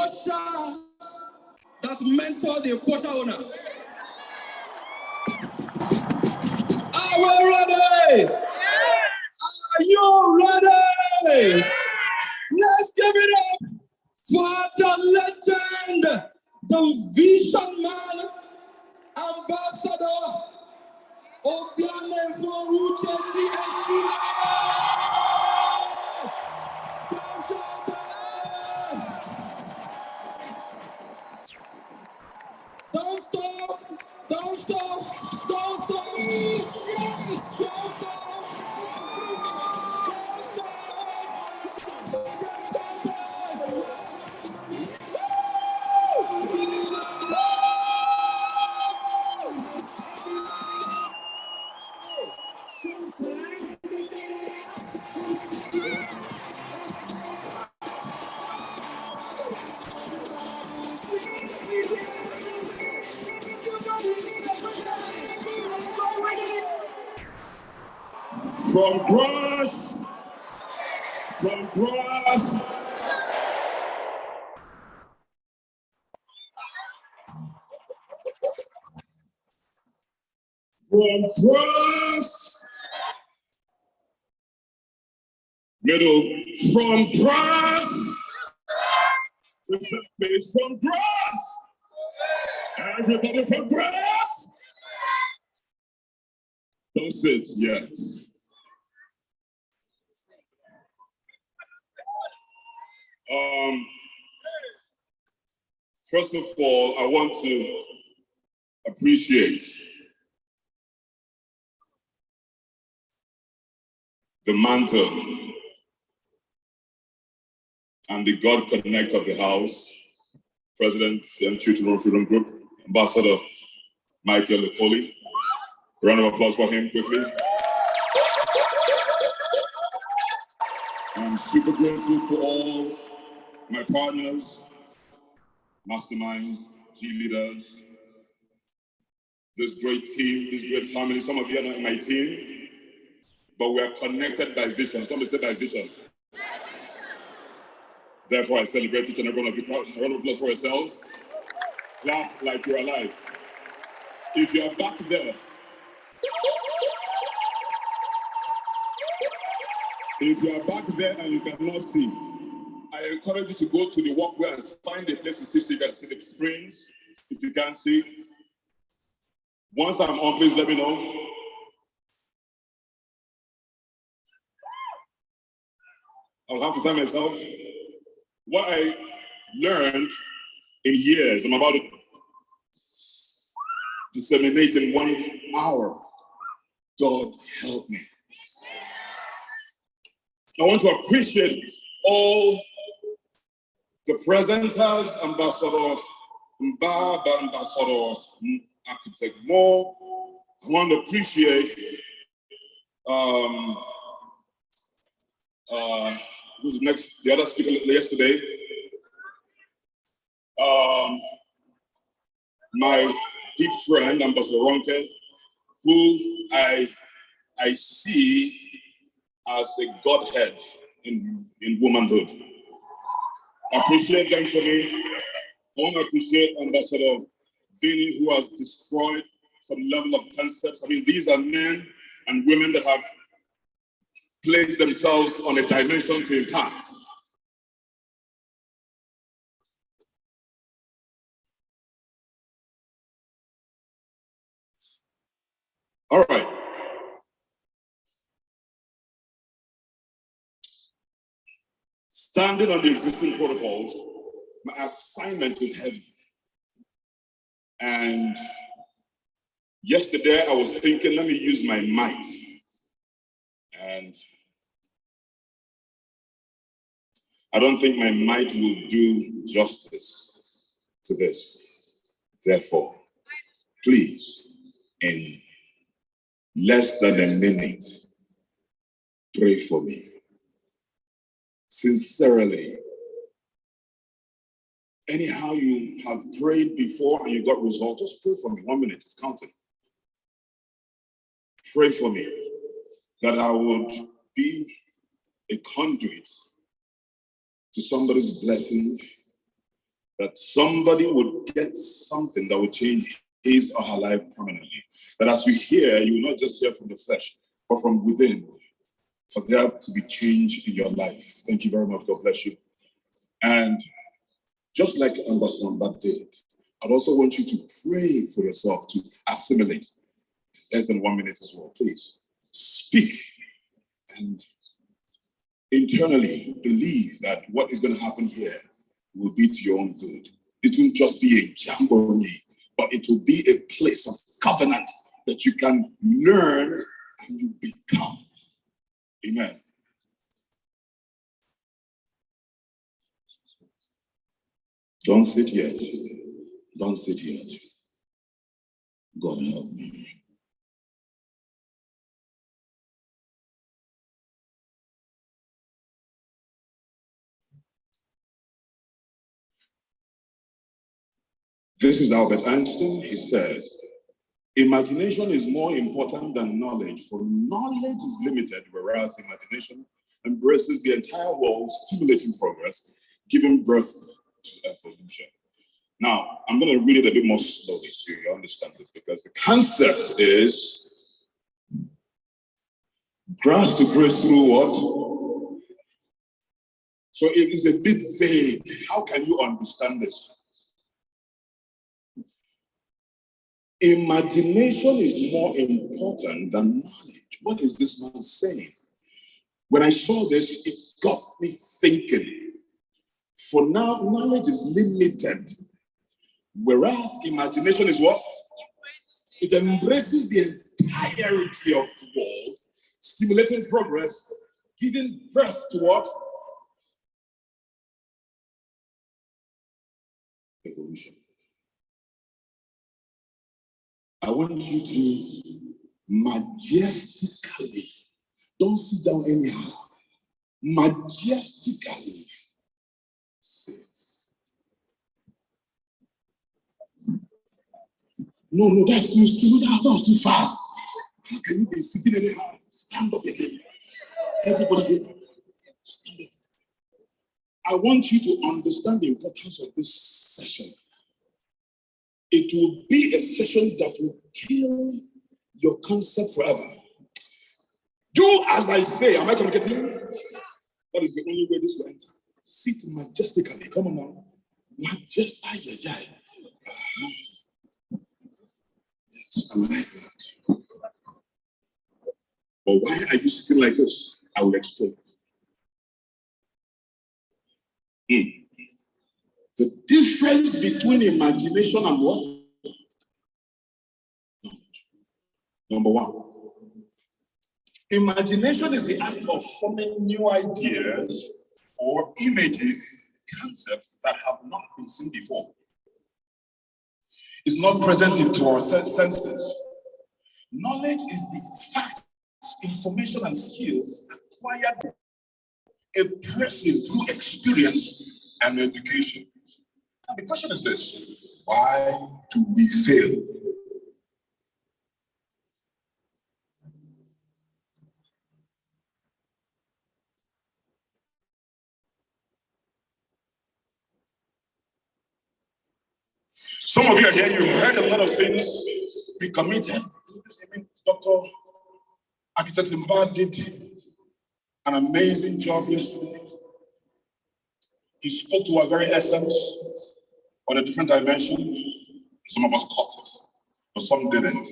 pusher that mentored the pusher owner. Are we ready? Are you ready? Let's give it up for the legend, the vision man, Ambassador Obiane Uche GSC. Don't stop! Don't stop! Don't stop! Don't stop! From grass, from grass. From grass, middle, from grass, from grass, everybody from grass. Don't sit yet. First of all, I want to appreciate the mantle and the God Connect of the House, President and Children Freedom Group, Ambassador Michael Okoli. Round of applause for him quickly. I'm super grateful for all my partners, masterminds, G leaders, this great team, this great family. Some of you are not in my team, but we are connected by vision. Somebody say by vision. Therefore, I celebrate each and every one of you. A round of applause for yourselves. Clap like you're alive. If you are back there, if you are back there and you cannot see, I encourage you to go to the walkway and find a place to sit so you can see the screens. If you can't see, once I'm on, please let me know. I'll have to tell myself what I learned in years. I'm about to disseminate in 1 hour. God help me. I want to appreciate all the presenters, Ambassador Mbaba, Ambassador Architect Mo. I want to appreciate who's next? The other speaker yesterday. My deep friend, Ambassador Ronke, who I see as a godhead in womanhood. I appreciate them for me. I want to appreciate Ambassador Vinny, who has destroyed some level of concepts. I mean, these are men and women that have placed themselves on a dimension to impact. All right. Standing on the existing protocols, my assignment is heavy. And yesterday I was thinking, let me use my might. And I don't think my might will do justice to this. Therefore, please, in less than a minute, pray for me. Sincerely. Anyhow you have prayed before and you got results, just pray for me. 1 minute, it's counting. Pray for me that I would be a conduit to somebody's blessing that somebody would get something that would change his or her life permanently. That as you hear, you will not just hear from the flesh, but from within, for there to be change in your life. Thank you very much. God bless you. And just like Ambassador Mba did, I'd also want you to pray for yourself to assimilate. Less than 1 minute as well, please. Speak and internally believe that what is going to happen here will be to your own good. It won't just be a jamboree, but it will be a place of covenant that you can learn and you become. Amen. Don't sit yet. Don't sit yet. God help me. This is Albert Einstein. He said, imagination is more important than knowledge, for knowledge is limited, whereas imagination embraces the entire world, stimulating progress, giving birth to evolution. Now, I'm going to read it a bit more slowly so you understand this, because the concept is grass to grace through what? So it is a bit vague. How can you understand this? Imagination is more important than knowledge. What is this man saying? When I saw this, it got me thinking. For now, knowledge is limited, whereas imagination is what? It embraces the entirety of the world, stimulating progress, giving birth to what? Evolution. I want you to majestically, don't sit down anyhow, majestically sit. No, that's too slow, that's too fast. How can you be sitting anyhow? Stand up again. Everybody here, stand up. I want you to understand the importance of this session. It will be a session that will kill your concept forever. Do as I say. Am I communicating? That is the only way this will enter. Sit majestically. Come on now. Yes, I like that. But why are you sitting like this? I will explain. The difference between imagination and what? Number one, imagination is the act of forming new ideas or images, concepts that have not been seen before. It's not present into our senses. Knowledge is the facts, information, and skills acquired by a person through experience and education. Now, the question is this: why do we fail? Some of you are here, you've heard a lot of things, be committed. Even Dr. Architect Mba did an amazing job yesterday. He spoke to our very essence on a different dimension. Some of us caught it, but some didn't.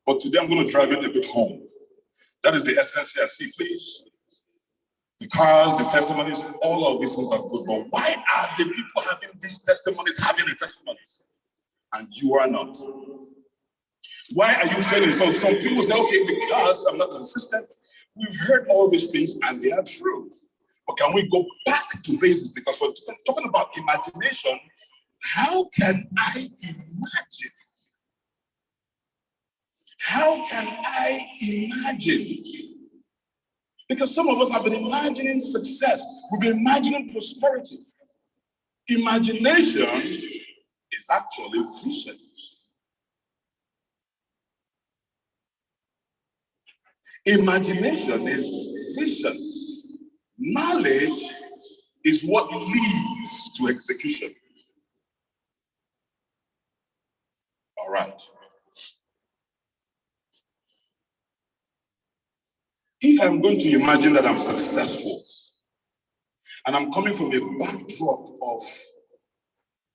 But today I'm going to drive it a bit home. That is the essence here. See, please. The cars, the testimonies, all of these things are good. But why are the people having these testimonies, having the testimonies, and you are not? Why are you failing? So some people say, okay, because I'm not consistent. We've heard all these things and they are true. But can we go back to basics? Because we're talking about imagination. How can I imagine? How can I imagine? Because some of us have been imagining success. We've been imagining prosperity. Imagination is actually vision. Imagination is vision. Knowledge is what leads to execution. All right. If I'm going to imagine that I'm successful and I'm coming from a backdrop of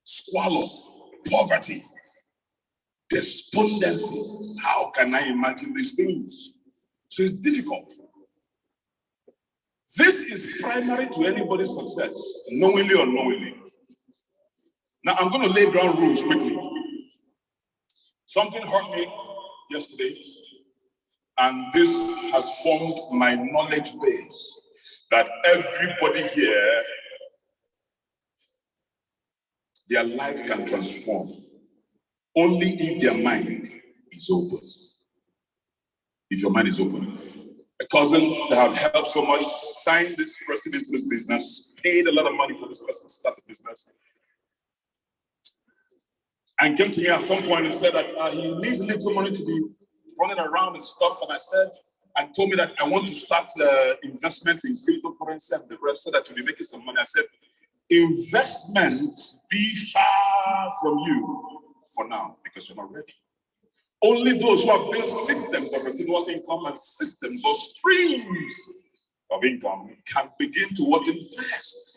squalor, poverty, despondency, how can I imagine these things? So it's difficult. This is primary to anybody's success, knowingly or unknowingly. Now I'm going to lay ground rules quickly. Something hurt me yesterday, and this has formed my knowledge base that everybody here, their lives can transform only if their mind is open. If your mind is open. A cousin that I've helped so much signed this person into this business, paid a lot of money for this person to start the business, and came to me at some point and said that he needs little money to be running around and stuff. And I said, and told me that I want to start investment in cryptocurrency and the rest so that you'll be making some money. I said, investments be far from you for now because you're not ready. Only those who have built systems of residual income and systems or streams of income can begin to invest.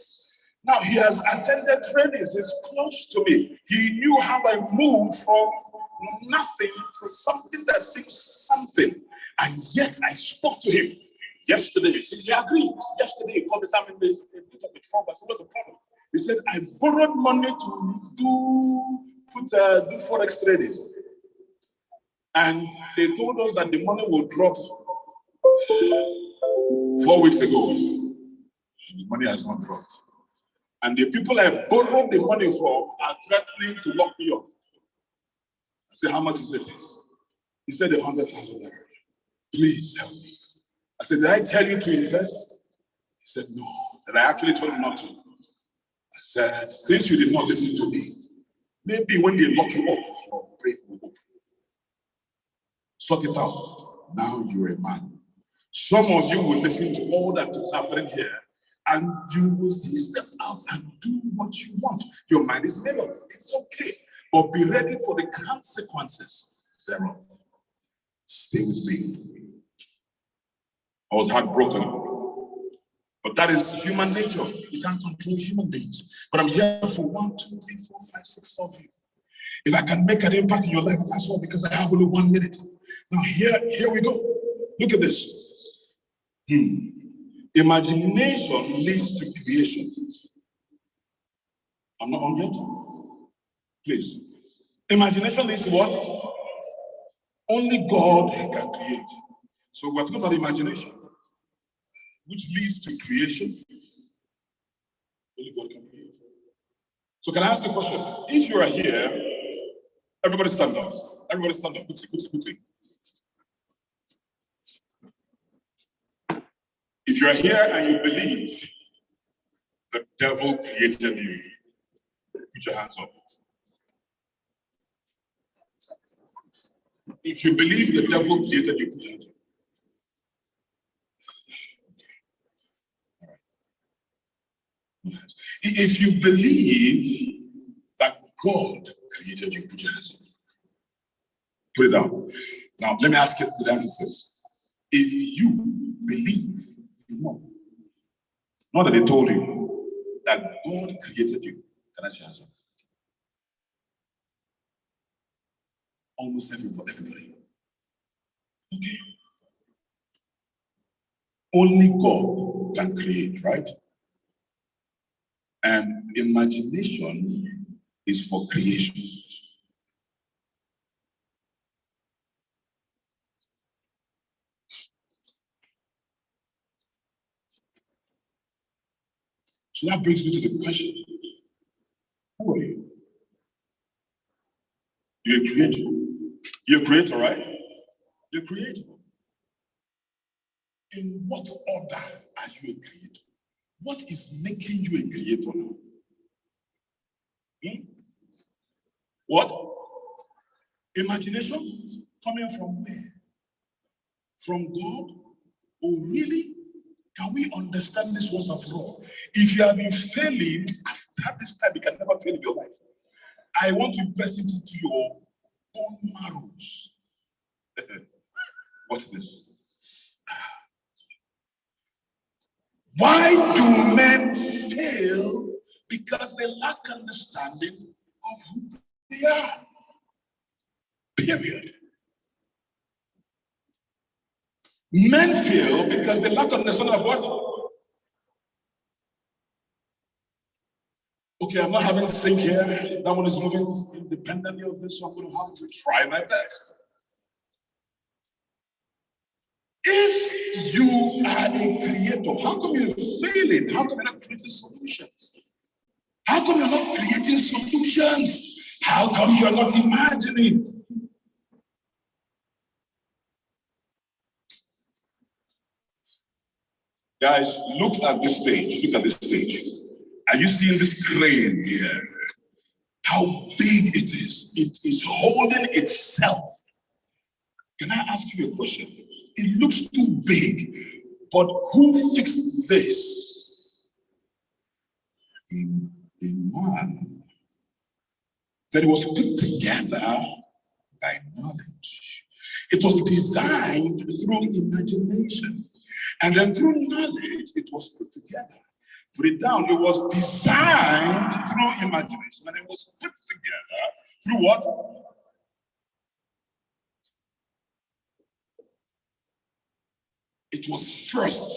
Now he has attended trainings, he's close to me. He knew how I moved from nothing to something that seems something. And yet I spoke to him yesterday. He agreed. Yesterday he called me, I'm in a bit of a trouble. I said, what's the problem? He said, I borrowed money to do forex trading. And they told us that the money will drop 4 weeks ago. And the money has not dropped. And the people I borrowed the money from are threatening to lock me up. I said, how much is it? He said, $100,000. Please help me. I said, did I tell you to invest? He said, no. And I actually told him not to. I said, since you did not listen to me, maybe when they lock you up, your brain will open. Sort it out. Now you're a man. Some of you will listen to all that is happening here, and you will still step out and do what you want. Your mind is made up. It's okay. But be ready for the consequences thereof. Stay with me. I was heartbroken. But that is human nature. You can't control human beings. But I'm here for 1, 2, 3, 4, 5, 6 of you. If I can make an impact in your life, that's all because I have only 1 minute. Now here we go. Look at this. Imagination leads to creation. I'm not on yet. Please. Imagination leads to what? Only God can create. So we're talking about imagination, which leads to creation. Only God can create. So can I ask a question? If you are here, everybody stand up. Everybody stand up quickly. If you are here and you believe the devil created you, put your hands up. If you believe the devil created you, put your hands up. If you believe that God created you, put your hands up. Put it down. Now, let me ask you with emphasis. If you believe, you know, not that they told you that God created you, can I see your hands up? Almost everybody. Okay. Only God can create, right? And imagination is for creation. So that brings me to the question. Who are you? You're a creator. You're a creator, right? You're a creator. In what order are you a creator? What is making you a creator now? What? Imagination? Coming from where? From God? Oh, really? Can we understand this once and for all? If you have been failing, after this time, you can never fail in your life. I want to impress it to you all. bone marrows. What's this? Why do men fail? Because they lack understanding of who they are. Period. Men fail because they lack understanding of what? Okay, I'm not having sync here. That one is moving independently of this, so I'm going to have to try my best. If you are a creator, how come you're failing? How come you're not creating solutions? How come you're not creating solutions? How come you're not imagining? Guys, look at this stage. Look at this stage. Are you seeing this crane here? How big it is. It is holding itself. Can I ask you a question? It looks too big, but who fixed this? A man that was put together by knowledge. It was designed through imagination. And then through knowledge, it was put together. Put it down. It was designed through imagination. And it was put together through what? It was first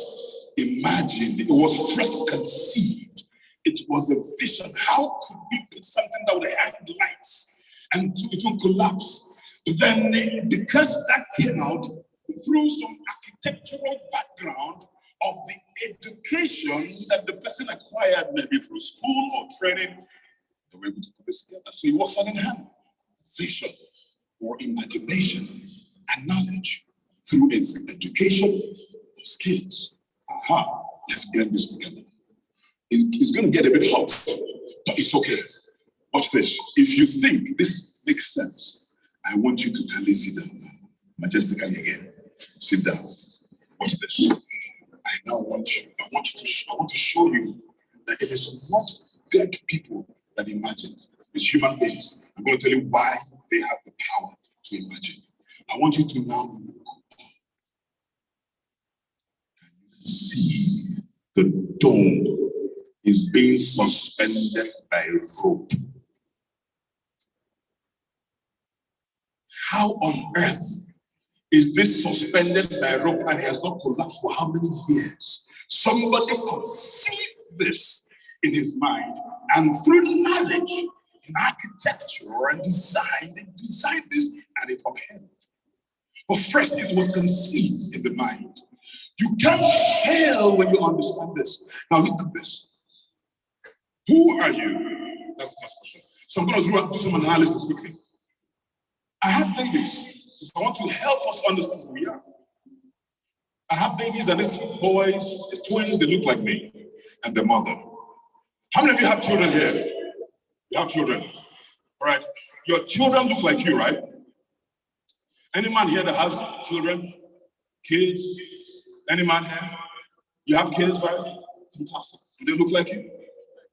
imagined. It was first conceived. It was a vision. How could we put something that would have lights and it will collapse? Then, because that came out through some architectural background of the education that the person acquired, maybe through school or training, they were able to put this together. So it works hand in hand. Vision or imagination and knowledge through its education or skills. Aha, let's blend this together. It's going to get a bit hot, but it's okay. Watch this. If you think this makes sense, I want you to kindly sit down. Majestically again. Sit down. Watch this. I want to show you that it is not dead people that imagine. It's human beings. I'm going to tell you why they have the power to imagine. I want you to now look. Can you see the dome is being suspended by rope? How on earth is this suspended by rope and it has not collapsed for how many years? Somebody conceived this in his mind, and through knowledge in architecture and design, they designed this and it upheld. But first, it was conceived in the mind. You can't fail when you understand this. Now look at this. Who are you? That's the first question. So I'm going to do some analysis quickly. I have babies. So I want to help us understand who we are. I have babies, and these boys, the twins, they look like me and their mother. How many of you have children here? You have children. All right. Your children look like you, right? Any man here that has children, kids? Any man here? You have kids, right? Fantastic. Do they look like you?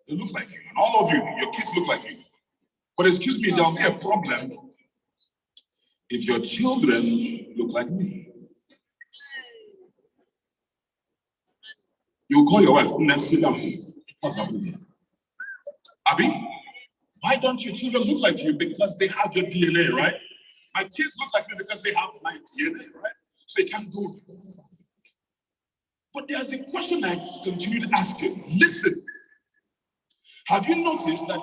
They look like you. And all of you, your kids look like you. But excuse me, there'll be a problem if your children look like me. You call your wife, let's sit down here. What's happening here? Abi, why don't your children look like you? Because they have your DNA, right? My kids look like me because they have my DNA, right? So it can go wrong. But there's a question I continued asking. Listen, have you noticed that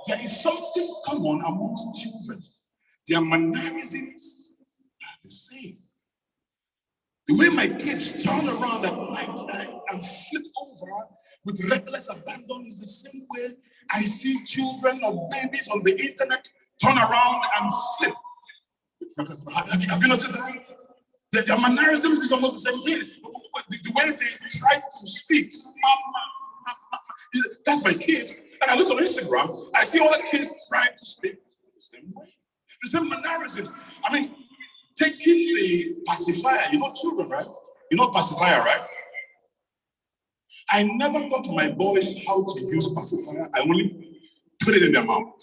there is something common amongst children? Their mannerisms are the same. The way my kids turn around at night and flip over with reckless abandon is the same way I see children or babies on the internet turn around and flip. Have you noticed that? Their mannerisms is almost the same thing. The way they try to speak, that's my kids. And I look on Instagram, I see all the kids trying to speak the same way. The same mannerisms. I mean, taking the pacifier, you know children, right? You know pacifier, right? I never taught my boys how to use pacifier. I only put it in their mouth.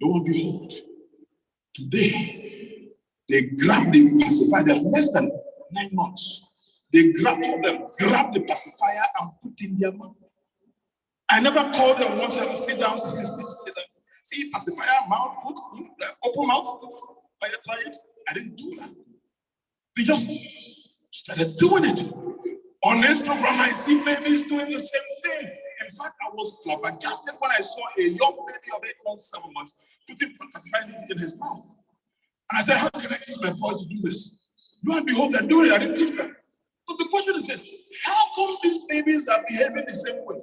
Lo and behold, Today, they grab the pacifier, they're less than 9 months. They grab the pacifier and put in their mouth. I never called them once. I have to sit down, sit down. See, pacifier, mouth, put, open mouth, put, try it. I didn't do that. They just started doing it. On Instagram, I see babies doing the same thing. In fact, I was flabbergasted when I saw a young baby of 8 months, 7 months, putting pacifier in his mouth. And I said, how can I teach my boy to do this? Lo and behold, they're doing it. I didn't teach them. But the question is this: how come these babies are behaving the same way?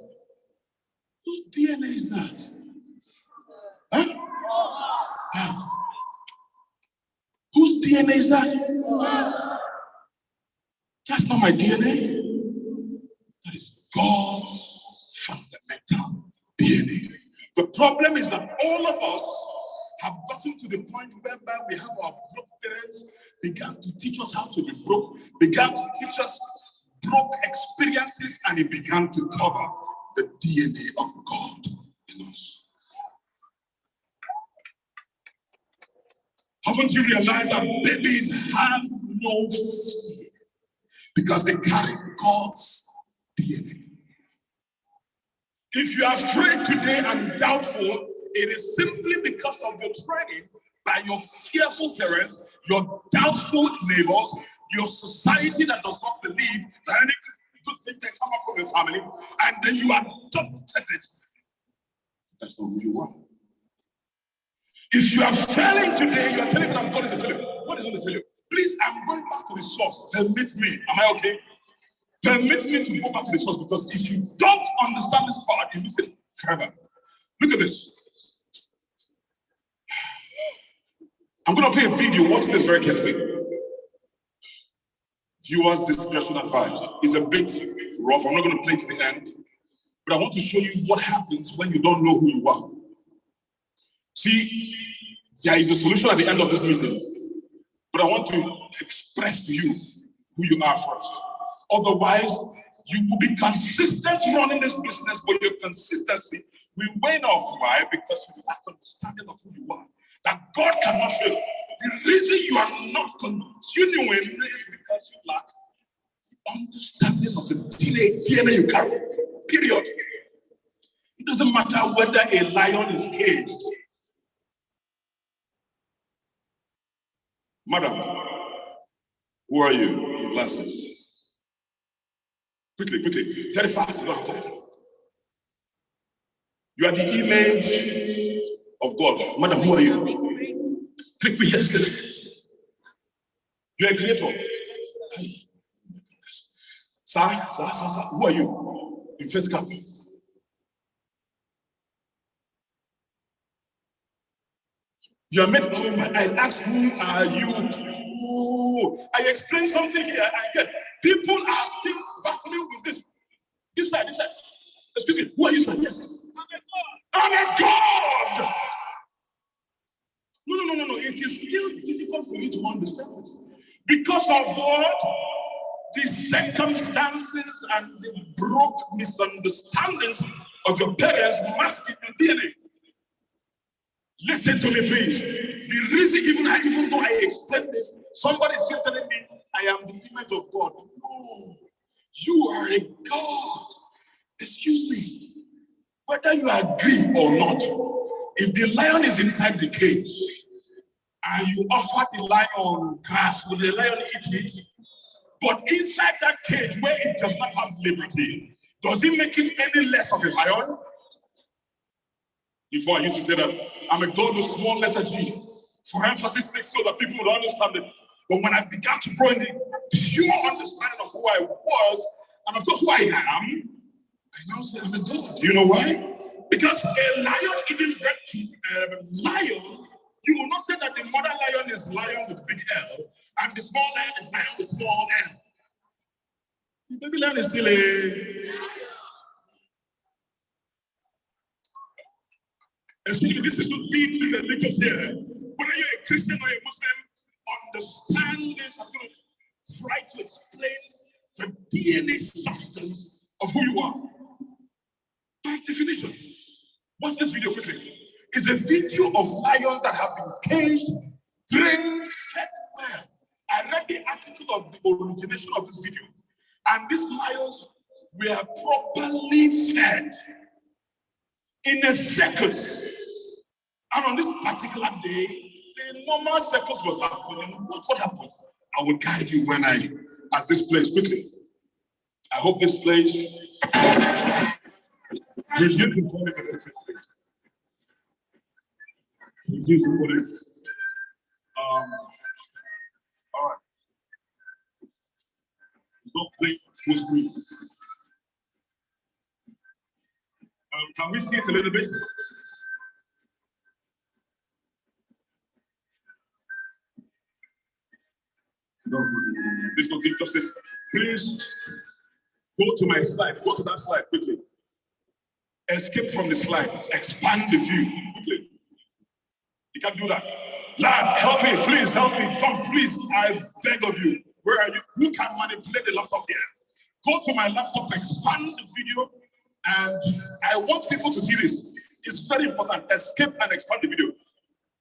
Whose DNA is that? Huh? Whose DNA is that? That's not my DNA. That is God's fundamental DNA. The problem is that all of us have gotten to the point whereby we have our broke parents began to teach us how to be broke, began to teach us broke experiences, and it began to cover the DNA of God in us. Haven't you realized that babies have no fear because they carry God's DNA? If you are afraid today and doubtful, it is simply because of your training by your fearful parents, your doubtful neighbors, your society that does not believe that any good thing can come up from your family, and then you adopted it. That's not who you are. If you are failing today, you are telling me that God is a failure. What is not a failure? Please, I'm going back to the source. Permit me. Am I okay? Permit me to go back to the source, because if you don't understand this part, you miss it forever. Look at this. I'm going to play a video. Watch this very carefully. Viewers' discretion advised. It's a bit rough. I'm not going to play to the end. But I want to show you what happens when you don't know who you are. See, there is a solution at the end of this meeting. But I want to express to you who you are first. Otherwise, you will be consistent running this business, but your consistency will wane off. Why? Because you lack understanding of who you are. That God cannot fail. The reason you are not continuing is because you lack the understanding of the DNA you carry. Period. It doesn't matter whether a lion is caged. Madam, who are you? In glasses. Quickly, very fast, you don't have time. You are the image of God. Madam, who are you? Quickly, yes. You are a creator. Sir, who are you? In first cap. You are made. Oh my! I asked, who are you? Oh, I explained something here. I get people are still battling with this. This side. Excuse me. Who are you, sir? Yes. I'm a God. No. It is still difficult for you to understand this because of what? The circumstances and the broke misunderstandings of your parents masking your DNA. Listen to me, please. The reason, even though I explain this, somebody is still telling me I am the image of God. No, you are a God. Excuse me. Whether you agree or not, if the lion is inside the cage and you offer the lion grass, will the lion eat it? But inside that cage where it does not have liberty, does it make it any less of a lion? Before I used to say that I'm a God with small letter G, for emphasis sake, so that people would understand it. But when I began to grow in the pure understanding of who I was, and of course who I am, I now say I'm a God. Do you know why? Because a lion giving birth to a lion, you will not say that the mother lion is lion with big L, and the small lion is lion with small L. The baby lion is still a... Excuse me, this is not being religious here. Whether you're a Christian or a Muslim, understand this. I'm going to try to explain the DNA substance of who you are. By definition. Watch this video quickly. It's a video of lions that have been caged trained, fed well. I read the article of the origination of this video, and these lions were properly fed in a circus. And on this particular day, the normal circus was happening. What happens? I will guide you when as this plays quickly. I hope this plays. Reduce the volume. Reduce the volume. All right. Don't play full screen. Can we see it a little bit? Please don't give justice. Please go to my slide. Go to that slide quickly. Escape from the slide. Expand the view quickly. You can do that. Lad, help me. Please help me. Tom, please. I beg of you. Where are you? You can manipulate the laptop here. Go to my laptop, expand the video, and I want people to see this. It's very important. Escape and expand the video.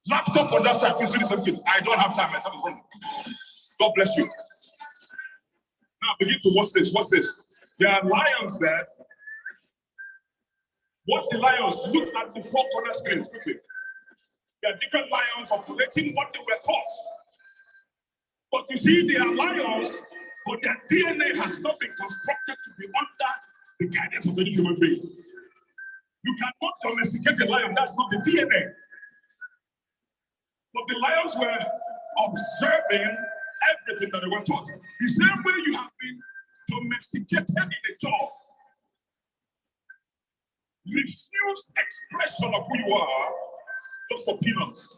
Laptop on that side, please do the same thing. I don't have time. I have a phone. God bless you. Now begin to watch this. Watch this. There are lions there. Watch the lions. Look at the four corner screens quickly. There are different lions operating what they were taught. But you see, they are lions, but their DNA has not been constructed to be under the guidance of any human being. You cannot domesticate a lion. That's not the DNA. But the lions were observing everything that they were taught. The same way you have been domesticated in a job. Refused expression of who you are just for peanuts.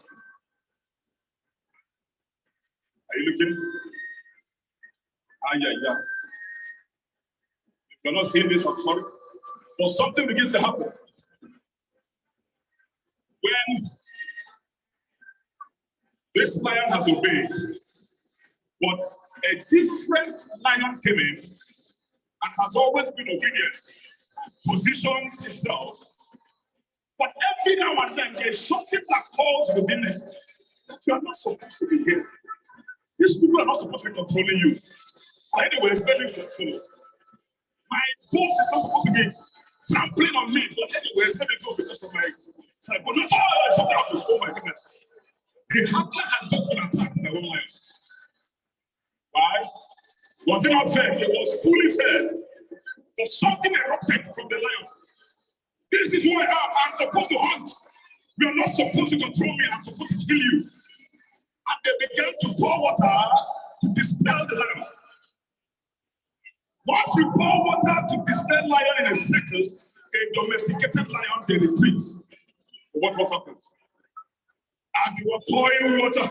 Are you looking? Yeah. If you're not seeing this, I'm sorry. But something begins to happen. When this lion has obeyed, but a different lion came in and has always been obedient, positions itself, but every now and then there's something that calls within it that you are not supposed to be here. These people are not supposed to be controlling you. Anyways, let me follow. My boss is not supposed to be trampling on me, but anyways, let me go because of my side. But not something happens. Oh my goodness. The handler had just been attacked in their own life. Why? Was it not fair? It was fully fair. For something erupted from the lion. This is who I am. I'm supposed to hunt. You are not supposed to control me. I'm supposed to kill you. And they began to pour water to dispel the lion. Once you pour water to dispel lion in a circus, a domesticated lion, they retreat. What happens? As you were pouring water,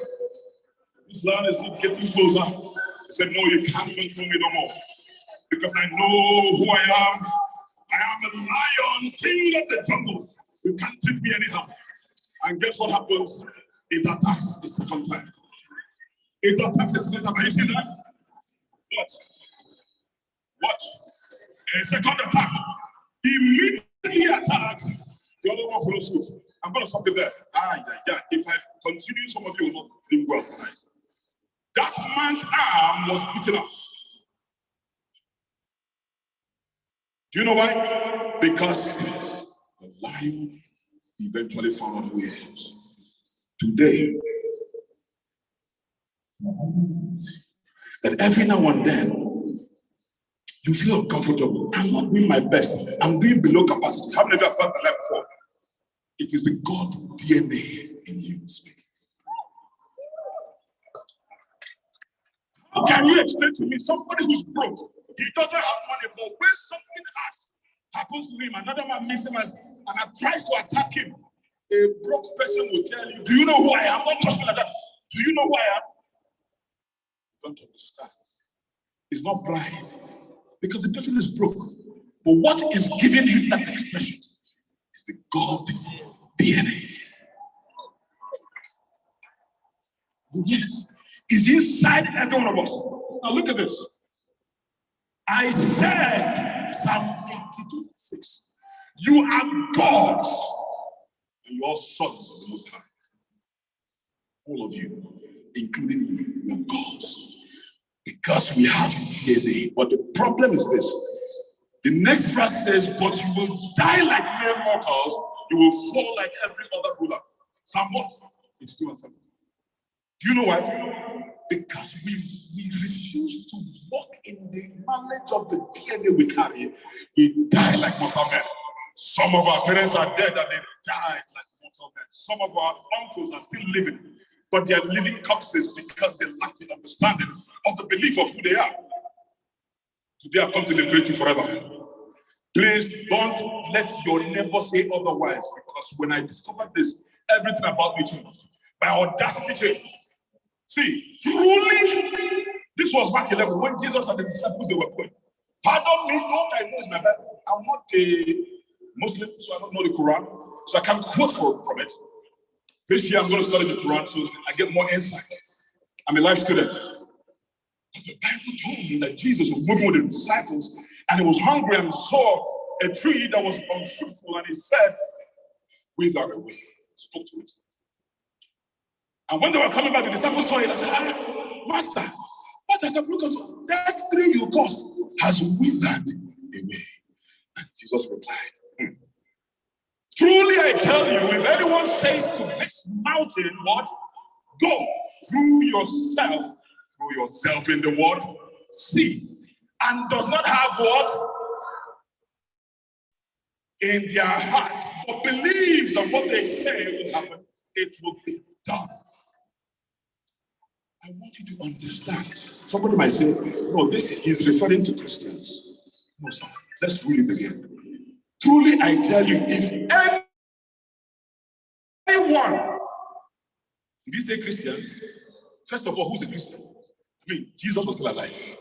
this lion is not getting closer. He said, no, you can't control me no more. Because I know who I am. I am a lion, king of the jungle. You can't treat me anyhow. And guess what happens? It attacks the second time. It attacks the second time. Are you seeing that? Watch. A second attack. Immediately attacks. The other one follows suit. I'm going to stop it there. If I continue, some of you will not sleep well tonight. That man's arm was beaten off. Do you know why? Because the lion eventually found out who he is. Today, that every now and then, you feel uncomfortable. I'm not doing my best. I'm doing below capacity. How many of you have felt that before? It is the God DNA in you speaking. How can you explain to me somebody who's broke? He doesn't have money, but when something happens to him, another man meets him and tries to attack him, a broke person will tell you, do you know who I am? Don't touch me like that. Do you know who I am? You don't understand. It's not pride. Because the person is broke. But what is giving him that expression is the God DNA. Yes. Is inside every one of us. Now look at this. I said, Psalm 82:6, you are gods, and you are sons of the Most High. All of you. including you, your gods. Because we have his DNA. But the problem is this. The next verse says, but you will die like mere mortals, you will fall like every other ruler. Psalm what? 82 and 7. Do you know why? Because we refuse to walk in the knowledge of the DNA we carry. We die like mortal men. Some of our parents are dead and they died like mortal men. Some of our uncles are still living, but they are living corpses because they lack the understanding of the belief of who they are. Today I've come to liberate you forever. Please don't let your neighbor say otherwise, because when I discovered this, everything about me changed. My audacity changed. See, truly, this was Mark 11 when Jesus and the disciples they were going. Pardon me, don't I know is my Bible? I'm not a Muslim, so I don't know the Quran, so I can't quote from it. This year I'm going to study the Quran so I get more insight. I'm a life student. But the Bible told me that Jesus was moving with the disciples and he was hungry and saw a tree that was unfruitful and he said, wither away. Spoke to it. And when they were coming back, the disciples saw it and said, Master, what has happened? Look at that tree you caused has withered away. And Jesus replied, truly I tell you, if anyone says to this mountain, what? Go, throw yourself in the what? Sea, and does not have what? In their heart, but believes that what they say will happen, it will be done. I want you to understand. Somebody might say, no, this he's referring to Christians. No, sir. Let's read it again. Truly I tell you, if anyone, did he say Christians? First of all, who's a Christian? I mean, Jesus was still alive.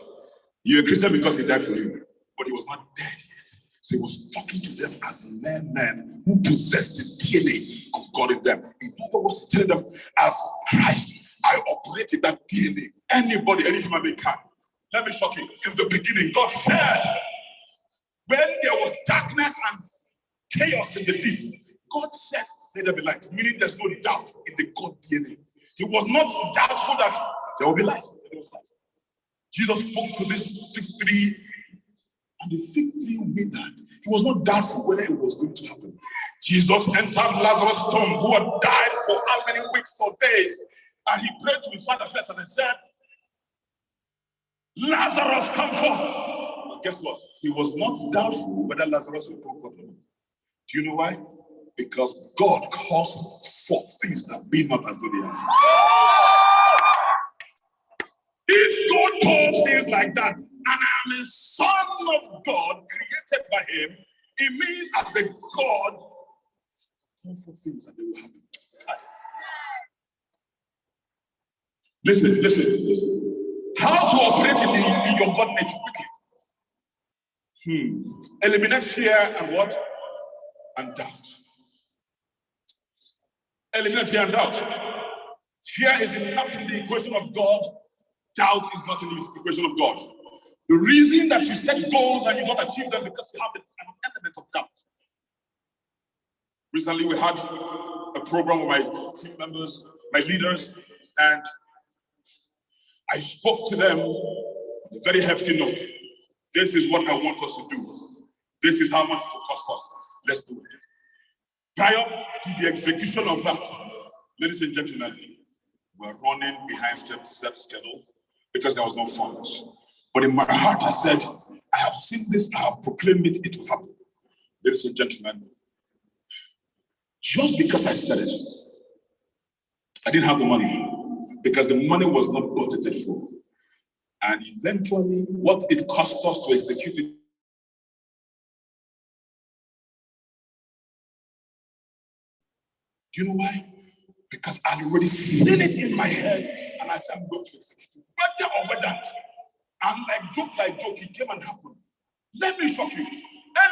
You're a Christian because he died for you, but he was not dead yet. So he was talking to them as men who possessed the DNA of God in them. In other words, he's telling them, as Christ, I operate in that DNA. Anybody, any human being can. Let me shock you. In the beginning, God said, when there was darkness and chaos in the deep, God said, let there be light. Meaning there's no doubt in the God DNA. He was not doubtful that there will be light. There was light. Jesus spoke to this fig tree, and the fig tree withered. He was not doubtful whether it was going to happen. Jesus entered Lazarus' tomb, who had died for how many weeks or days, and he prayed to his father first and he said, Lazarus, come forth. But guess what? He was not doubtful whether Lazarus would come forth. Do you know why? Because God calls forth things that be not as though they are. If God calls things like that, and I'm a son of God created by him, it means as a God, call for things and they will happen. Listen. How to operate in your God nature quickly. Eliminate fear and what? And doubt. Eliminate fear and doubt. Fear is not in the equation of God. Doubt is not in the equation of God. The reason that you set goals and you don't achieve them because you have an element of doubt. Recently, we had a program with my team members, my leaders, and I spoke to them on a very hefty note. This is what I want us to do. This is how much it will cost us. Let's do it. Prior to the execution of that, ladies and gentlemen, we're running behind set schedule because there was no funds. But in my heart, I said, I have seen this, I have proclaimed it, it will happen. Ladies and gentlemen, just because I said it, I didn't have the money because the money was not budgeted for. And eventually, what it cost us to execute it. Do you know why? Because I'd already seen it in my head, and I said, I'm going to execute it. Whether or whether, and like joke, it came and happened. Let me shock you.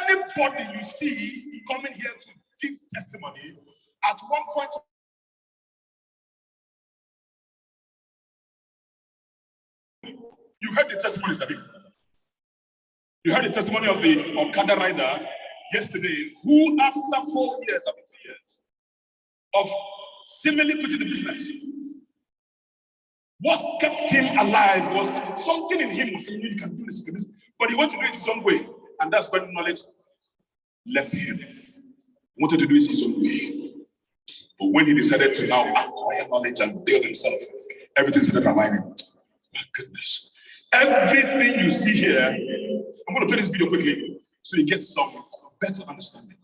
Anybody you see coming here to give testimony, at one point, you heard the testimonies, Abi. You heard the testimony of the Okada rider yesterday, who after 4 years, 3 years, of seemingly quitting the business, What kept him alive was something in him was saying, you can do this, but he wanted to do it his own way. And that's when knowledge left him. He wanted to do it his own way. But when he decided to now acquire knowledge and build himself, everything started aligning. My goodness. Everything you see here, I'm going to play this video quickly so you get some better understanding.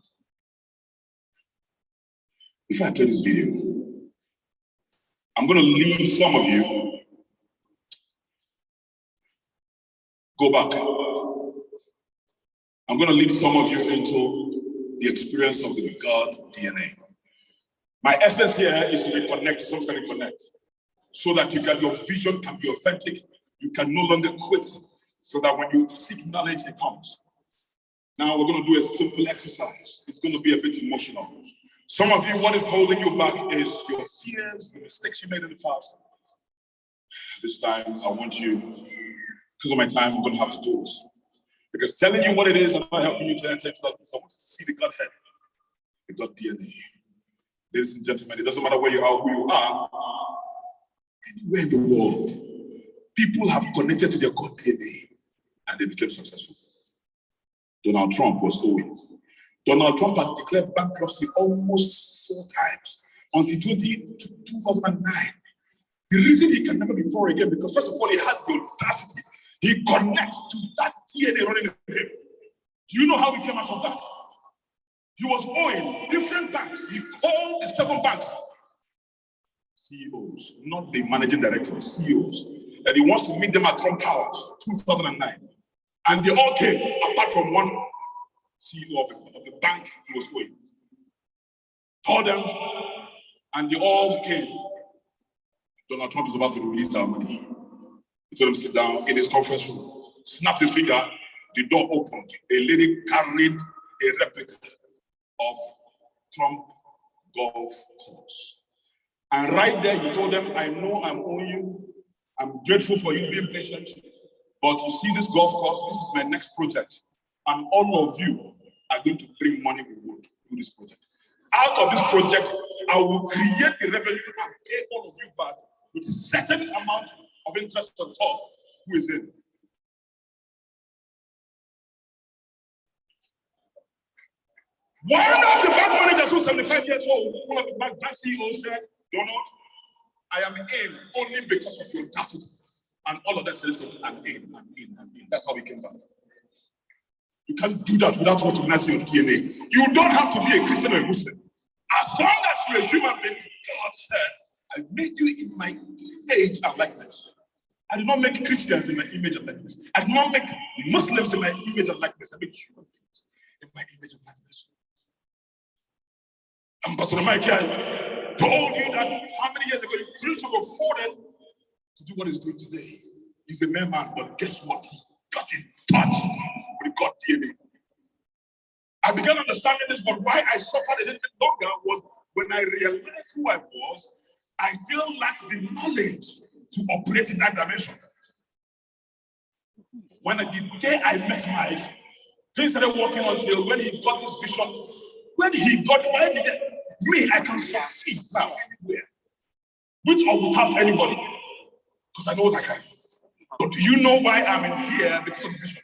Before I play this video, I'm going to lead some of you. Go back. I'm going to lead some of you into the experience of the God DNA. My essence here is to reconnect, some say reconnect, so that your vision can be authentic. You can no longer quit, so that when you seek knowledge, it comes. Now we're going to do a simple exercise. It's going to be a bit emotional. Some of you, what is holding you back is your fears, the mistakes you made in the past. This time, I want you, because of my time, I'm going to have to do this. Because telling you what it is, I'm not helping you to enter into that. I want you to see the Godhead, the God DNA. Ladies and gentlemen, it doesn't matter where you are, who you are, anywhere in the world, people have connected to their God DNA and they became successful. Donald Trump was owing. Donald Trump has declared bankruptcy almost 4 times until 2009. The reason he can never be poor again, because first of all, he has the audacity. He connects to that DNA running in him. Do you know how he came out of that? He was owing different banks. He called the 7 banks. CEOs, not the managing directors, CEOs. And he wants to meet them at Trump Towers, 2009. And they all came, apart from one CEO of the bank he was owing. Called them, and they all came. Donald Trump is about to release our money. He told him to sit down in his conference room, snapped his finger, the door opened. A lady carried a replica of Trump golf course. And right there, he told them, I know I'm owing you. I'm grateful for you being patient. But you see this golf course, this is my next project. And all of you are going to bring money reward to this project. Out of this project, I will create the revenue and pay all of you back with a certain amount of interest on top. Who is in? One of the bank managers who's 75 years old, one of the bank CEOs said, Donald, I am in only because of your audacity. And all of that says, I'm in. That's how we came back. You can't do that without recognizing your DNA. You don't have to be a Christian or a Muslim. As long as you're a human being, God said, I made you in my image and likeness. I did not make Christians in my image and likeness. I did not make Muslims in my image and likeness. I made human beings in my image and likeness. Ambassador Mike told you that how many years ago you couldn't have afforded to do what he's doing today. He's a mere man, but guess what? He got in touch with God DNA. I began understanding this, but why I suffered a little bit longer was when I realized who I was, I still lacked the knowledge to operate in that dimension. When the day I met Mike, things started working until when he got this vision, I can succeed now anywhere, with or without anybody, because I know what I can. But do you know why I'm in here? Because of the vision.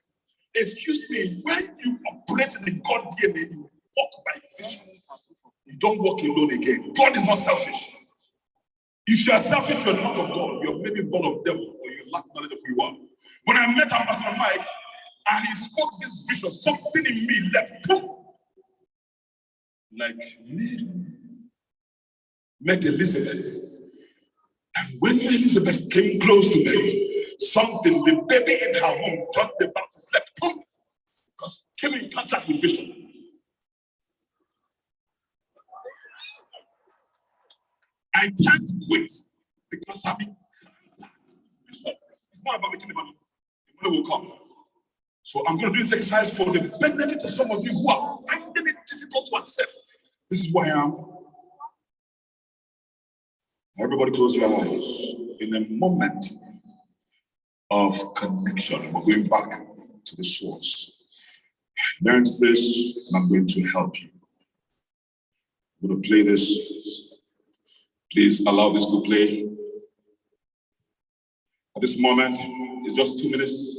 Excuse me, when you operate in the God DNA, you walk by vision. You don't walk alone again. God is not selfish. If you are selfish, you're not of God. You're maybe born of devil, or you lack knowledge of who you are. When I met Ambassador Mike, and he spoke this vision, something in me left, boom, like Mary met Elizabeth. And when Elizabeth came close to Mary, something, the baby in her womb, John the Baptist left, boom, because came in contact with vision. I can't quit because I'm in contact with vision. It's not about making the money. The money will come. So I'm going to do this exercise for the benefit of some of you who are finding it difficult to accept. This is who I am. Everybody close your eyes. In a moment of connection, we're going back to the source. Learn this, and I'm going to help you. I'm going to play this. Please allow this to play. This moment is just 2 minutes,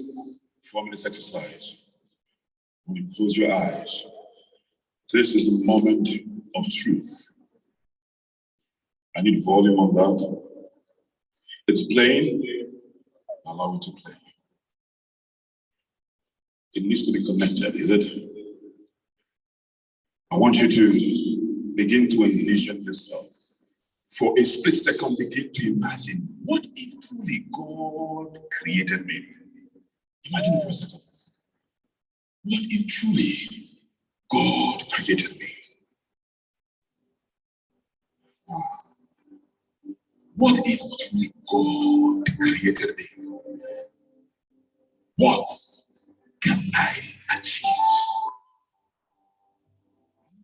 4 minutes exercise. When you close your eyes, this is the moment of truth. I need volume on that. It's playing. Allow it to play. It needs to be connected, is it? I want you to begin to envision yourself. For a split second, begin to imagine, what if truly God created me? Imagine it for a second. What if truly God created me? What if truly God created me? What can I achieve?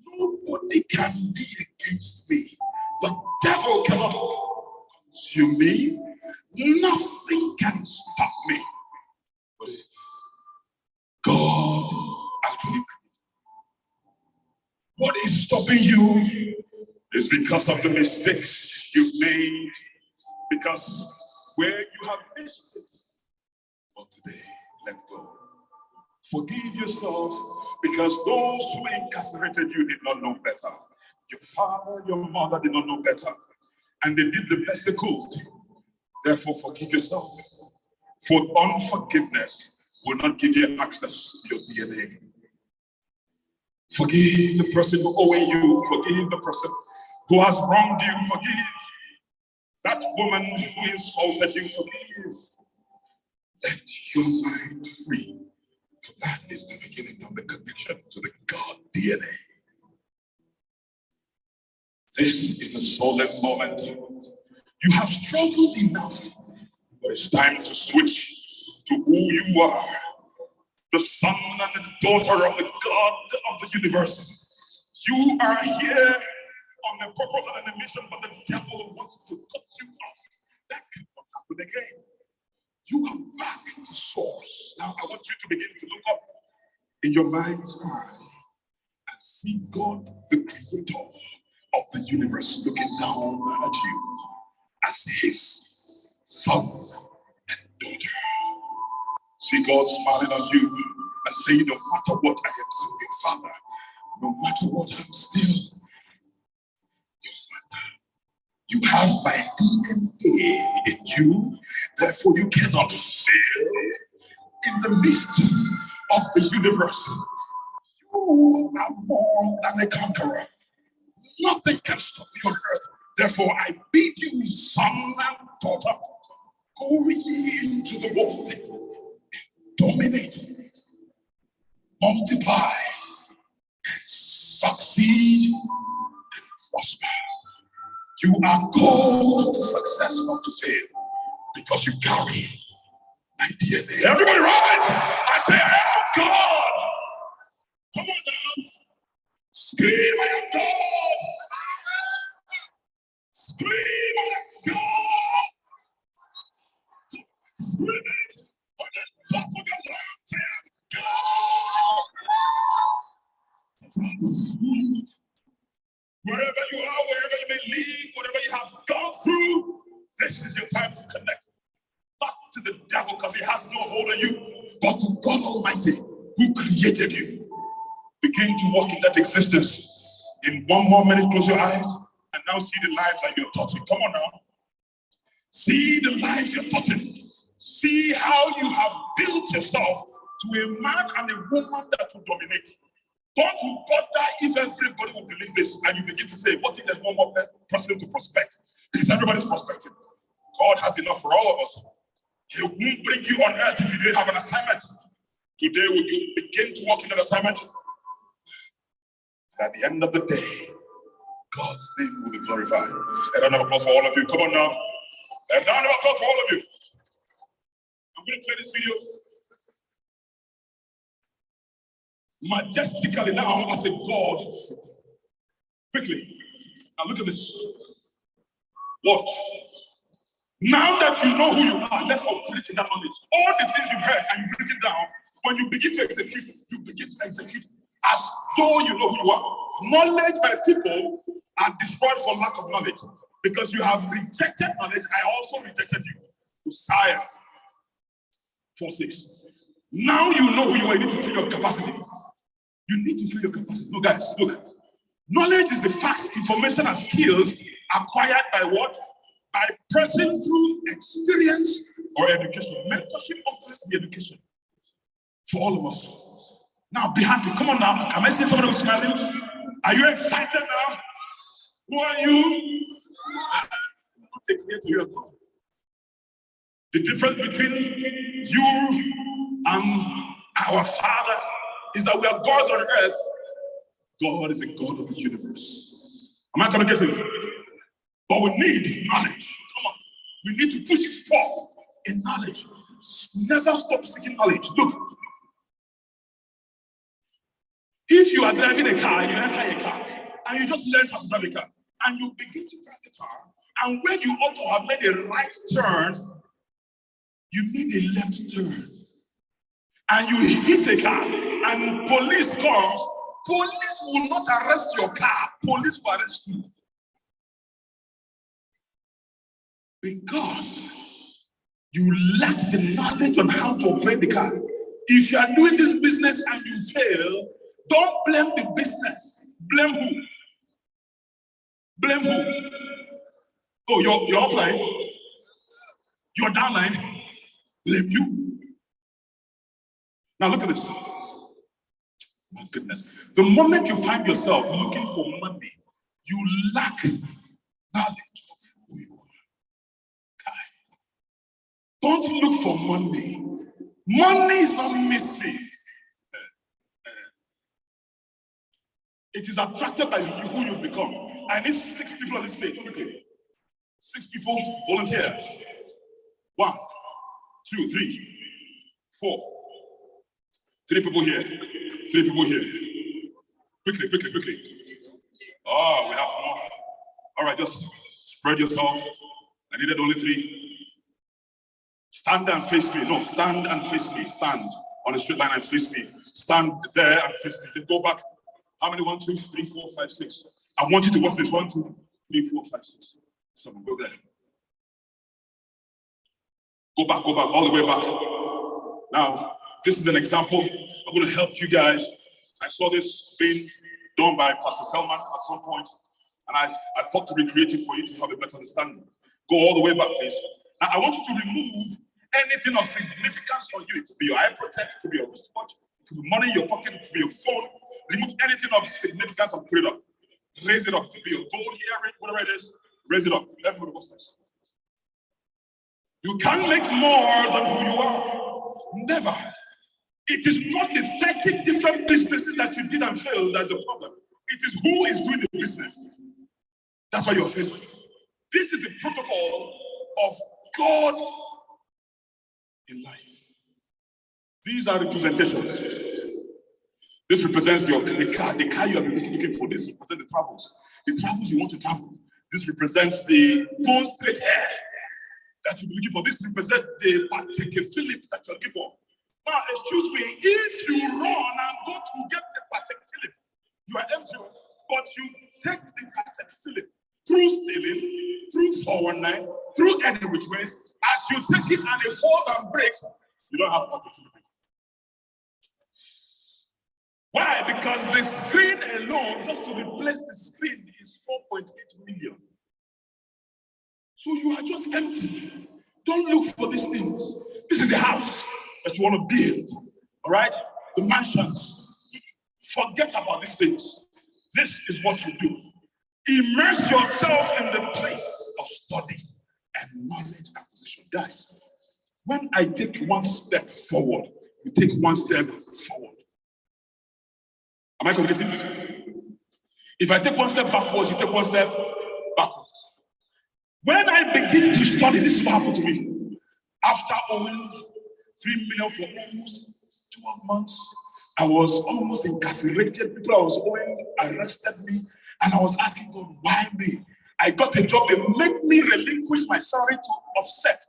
Nobody can be against me. The devil cannot consume me. Nothing can stop me. What if God actually created me? What is stopping you is because of the mistakes you've made, because where you have missed it. But today, let go. Forgive yourself, because those who incarcerated you did not know better. Your father, your mother did not know better, and they did the best they could. Therefore, forgive yourself. For unforgiveness will not give you access to your DNA. Forgive the person who owing you. Forgive the person who has wronged you. Forgive that woman who insulted you. Forgive. Let your mind free. For that is the beginning of the connection to the God DNA. This is a solemn moment. You have struggled enough, but it's time to switch to who you are. The son and the daughter of the God of the universe. You are here on a purpose and a mission, but the devil wants to cut you off. That cannot happen again. You are back to source. Now I want you to begin to look up in your mind's eye and see God, the creator of the universe, looking down at you as his son and daughter. See God smiling on you and saying, no matter what, I am still your father. No matter what, I'm still your father. You have my DNA in you, therefore you cannot fail in the midst of the universe. You are more than a conqueror. Nothing can stop you on earth. Therefore, I bid you, son and daughter, go ye into the world, dominate, multiply, succeed, and prosper. You are called to success, not to fail, because you carry my DNA. Everybody rise! I say, I am God! Come on now. Scream, I am God! Scream, I am God! Scream it on the top of your lungs. I am God! Wherever you are, wherever you may live, whatever you have gone through, this is your time to connect. Not to the devil, because he has no hold on you, but to God Almighty, who created you. Begin to walk in that existence. In one more minute, close your eyes and now see the lives that you're touching. Come on now. See the lives you're touching. See how you have built yourself to a man and a woman that will dominate. Don't you bother if everybody will believe this and you begin to say, what if there's one more person to prospect? Because everybody's prospecting. God has enough for all of us. He won't bring you on earth if you didn't have an assignment. Today, will you begin to walk in that assignment? So at the end of the day, God's name will be glorified. A round of applause for all of you. Come on now. A round of applause for all of you. I'm going to play this video majestically now as a God. Quickly. Now look at this. Watch. Now that you know who you are, let's operate in that knowledge. All the things you've heard and you've written down, when you begin to execute, you begin to execute as though you know who you are. Knowledge by people are destroyed for lack of knowledge. Because you have rejected knowledge, I also rejected you. Uzziah, 4:6. Now you know who you are. You need to fill your capacity. You need to fill your capacity. Look, guys, look. Knowledge is the facts, information, and skills acquired by what? By person through experience or education. Mentorship offers the education for all of us. Now, be happy. Come on now. Am I seeing someone who's smiling? Are you excited now? Who are you? Take me to your God. The difference between you and our Father is that we are gods on earth. God is a God of the universe. Am I communicating? But we need knowledge. Come on. We need to push forth in knowledge. Never stop seeking knowledge. Look. If you are driving a car, you enter a car, and you just learn how to drive a car, and you begin to drive the car, and when you ought to have made a right turn, you made a left turn, and you hit a car, and police comes, police will not arrest your car, police will arrest you. Because you lack the knowledge on how to operate the car. If you are doing this business and you fail, don't blame the business. Blame who? Blame who? Oh, you're upline. You're downline. Blame you. Now look at this. My goodness. The moment you find yourself looking for money, you lack knowledge of who you are. Don't look for money. Money is not missing. It is attracted by who you become. I need 6 people on this stage. Okay. 6 people, volunteers. 1, 2, 3, 4. 3 people here. 3 people here. Quickly. Oh, we have more. All right, just spread yourself. I needed only 3. Stand and face me. No, stand and face me. Stand on the straight line and face me. Stand there and face me. Then go back. How many? 1, 2, 3, 4, 5, 6. I want you to watch this. 1, 2, 3, 4, 5, 6. 7. Go there. Go back, all the way back. Now, this is an example. I'm going to help you guys. I saw this being done by Pastor Selman at some point, and I thought to recreate it for you to have a better understanding. Go all the way back, please. Now, I want you to remove anything of significance on you. It could be your eye protect, it could be your wristwatch, it could be money in your pocket, it could be your phone. Remove anything of significance and put it up. Raise it up. It could be your gold earring, whatever it is. Raise it up. Everybody watch this. You can't make more than who you are. Never. It is not the 30 different businesses that you did and failed that's the problem. It is who is doing the business. That's why you're failing. This is the protocol of God in life. These are representations. This represents the car you are looking for. This represents the travels you want to travel. This represents the bone straight hair that you're looking for. This represents the Patek Philippe that you're looking for. Now, excuse me, if you run and go to get the Patek Philippe, you are empty, but you take the Patek Philippe through stealing, through 419, through any which ways, as you take it and it falls and breaks, you don't have Patek Philippe. Why? Because the screen alone, just to replace the screen, is 4.8 million. So you are just empty. Don't look for these things. This is a house that you want to build. All right? The mansions. Forget about these things. This is what you do. Immerse yourself in the place of study and knowledge acquisition. Guys, when I take one step forward, you take one step forward. Am I communicating? If I take one step backwards, you take one step backwards. When I begin to study, this is what happened to me. After owing 3 million for almost 12 months, I was almost incarcerated. People I was owing arrested me, and I was asking God, why me? I got a job that made me relinquish my salary to offset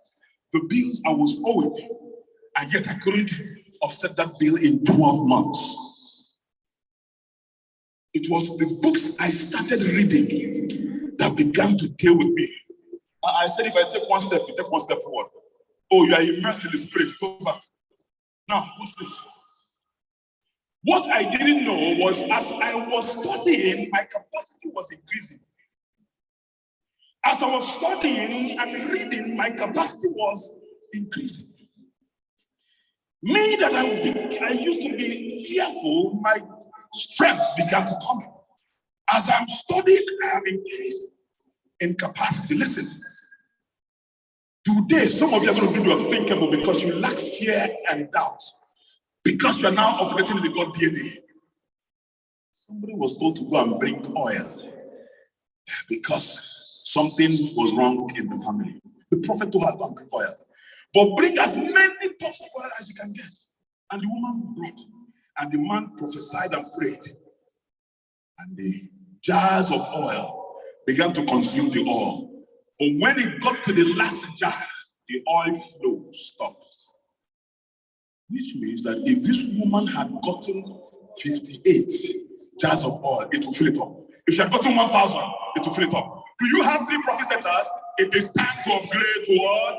the bills I was owing, and yet I couldn't offset that bill in 12 months. It was the books I started reading that began to deal with me. I said, if I take one step, you take one step forward. Oh, you are immersed in the spirit. Go back. Now, what's this? What I didn't know was as I was studying, my capacity was increasing. As I was studying and reading, my capacity was increasing. Me that I used to be fearful, my strength began to come in. As I'm studying, I am increasing in capacity. Listen, today, some of you are going to do the unthinkable because you lack fear and doubt. Because you are now operating in the God DNA. Somebody was told to go and bring oil because something was wrong in the family. The prophet told her to go and bring oil. But bring as many tons of oil as you can get. And the woman brought. And the man prophesied and prayed. And the jars of oil began to consume the oil. But when it got to the last jar, the oil flow stopped. Which means that if this woman had gotten 58 jars of oil, it will fill it up. If she had gotten 1,000, it will fill it up. Do you have 3 profit centers? It is time to upgrade to what?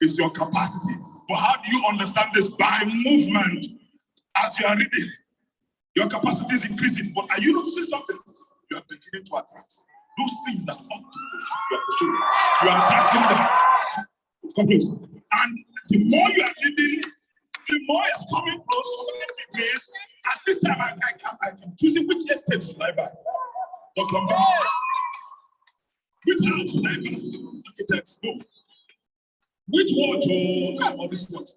Is your capacity. But how do you understand this? By movement. As you are reading, your capacity is increasing. But are you noticing something? You are beginning to attract those things that ought to push you are pursuing. You are attracting them. Come close. And the more you are reading, the more it's coming close, so many degrees. At this time, I can choose which estate should I buy. Don't come back. Which house should I buy? Architects, no. Which watch or this watch?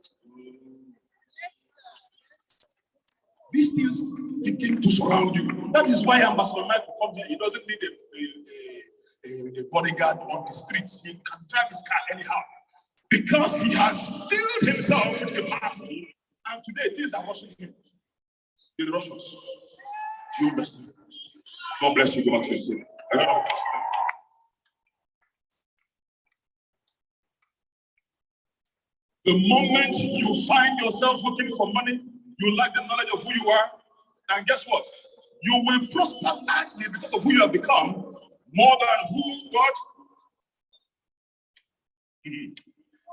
These things begin to surround you. That is why Ambassador Michael comes here. He doesn't need a bodyguard on the streets. He can drive his car anyhow. Because he has filled himself with capacity, and today things are rushing him. The rushes. Do you understand? God bless you. Go back to your seat. The moment you find yourself looking for money, you lack the knowledge of who you are, and guess what? You will prosper largely because of who you have become, more than who God.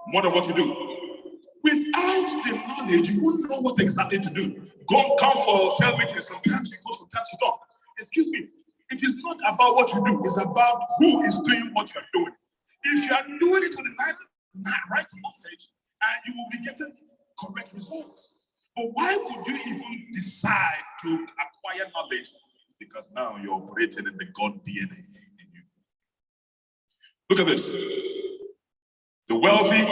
More than what to do. Without the knowledge, you won't know what exactly to do. God comes for cell meetings. Sometimes you go, sometimes you don't. Excuse me. It is not about what you do. It's about who is doing what you are doing. If you are doing it with the right knowledge, and you will be getting correct results. But why would you even decide to acquire knowledge? Because now you're operating in the God DNA in you. Look at this. The wealthy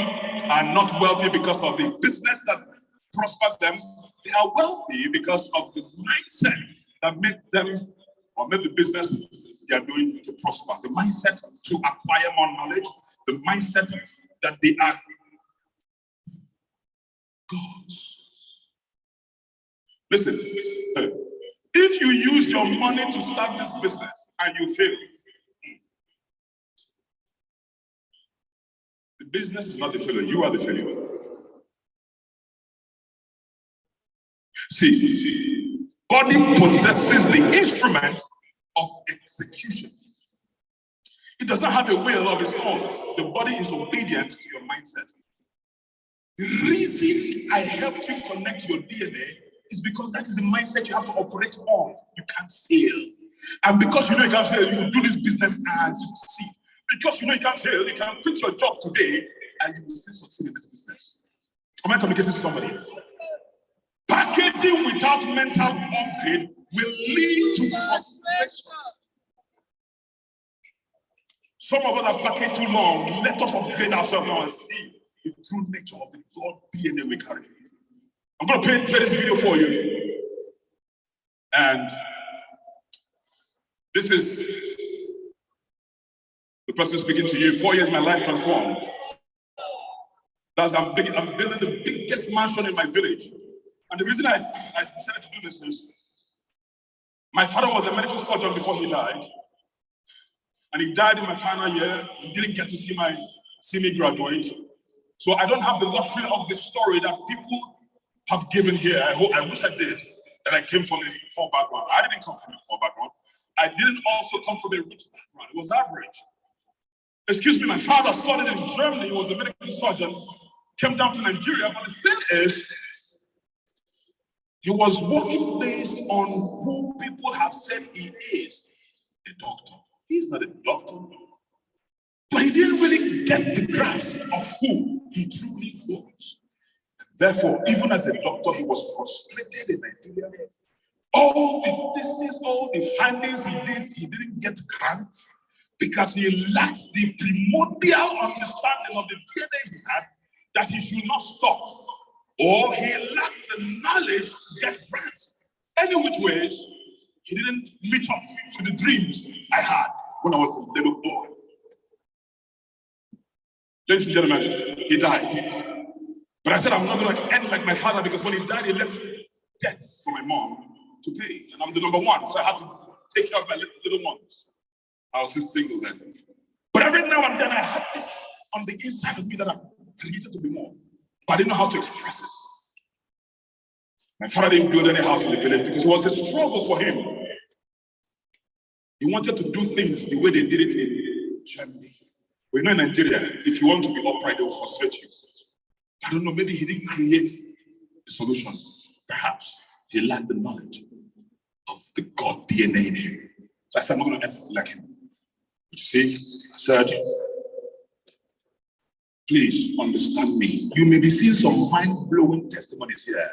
are not wealthy because of the business that prospered them. They are wealthy because of the mindset that made them or made the business they are doing to prosper. The mindset to acquire more knowledge. The mindset that they are gods. Listen, if you use your money to start this business and you fail, the business is not the failure, you are the failure. See, body possesses the instrument of execution. It does not have a will of its own. The body is obedient to your mindset. The reason I helped you connect your DNA is because that is a mindset you have to operate on. You can't fail. And because you know you can't fail, you will do this business and succeed. Because you know you can't fail, you can quit your job today and you will still succeed in this business. Am I communicating to somebody? Packaging without mental upgrade will lead to frustration. Some of us have packaged too long. Let us upgrade ourselves now and see the true nature of the God DNA we carry. I'm going to play this video for you. And this is the person speaking to you. 4 years, my life transformed. I'm building the biggest mansion in my village. And the reason I decided to do this is my father was a medical surgeon before he died. And he died in my final year. He didn't get to see me graduate. So I don't have the luxury of the story that people have given here. I wish I did. That I came from a poor background. I didn't come from a poor background. I didn't also come from a rich background. It was average. Excuse me, my father started in Germany. He was a medical surgeon. Came down to Nigeria. But the thing is, He was working based on who people have said he is, a doctor. He's not a doctor. But he didn't really get the grasp of who he truly was. Therefore, even as a doctor, he was frustrated in Nigeria. All the thesis, all the findings he did, he didn't get grants because he lacked the primordial understanding of the DNA he had that he should not stop. Or he lacked the knowledge to get grants. Any which ways, he didn't meet up to the dreams I had when I was a little boy. Ladies and gentlemen, he died. But I said, I'm not going to end like my father because when he died, he left debts for my mom to pay. And I'm the number one, so I had to take care of my little ones. I was still single then. But every now and then, I had this on the inside of me that I created to be more. But I didn't know how to express it. My father didn't build any house in the village because it was a struggle for him. He wanted to do things the way they did it in Germany. But you know, in Nigeria, if you want to be upright, they will frustrate you. I don't know, maybe he didn't create a solution. Perhaps he lacked the knowledge of the God DNA in him. So I said, I'm not going to end like him. But you see, I said, please understand me. You may be seeing some mind-blowing testimonies here.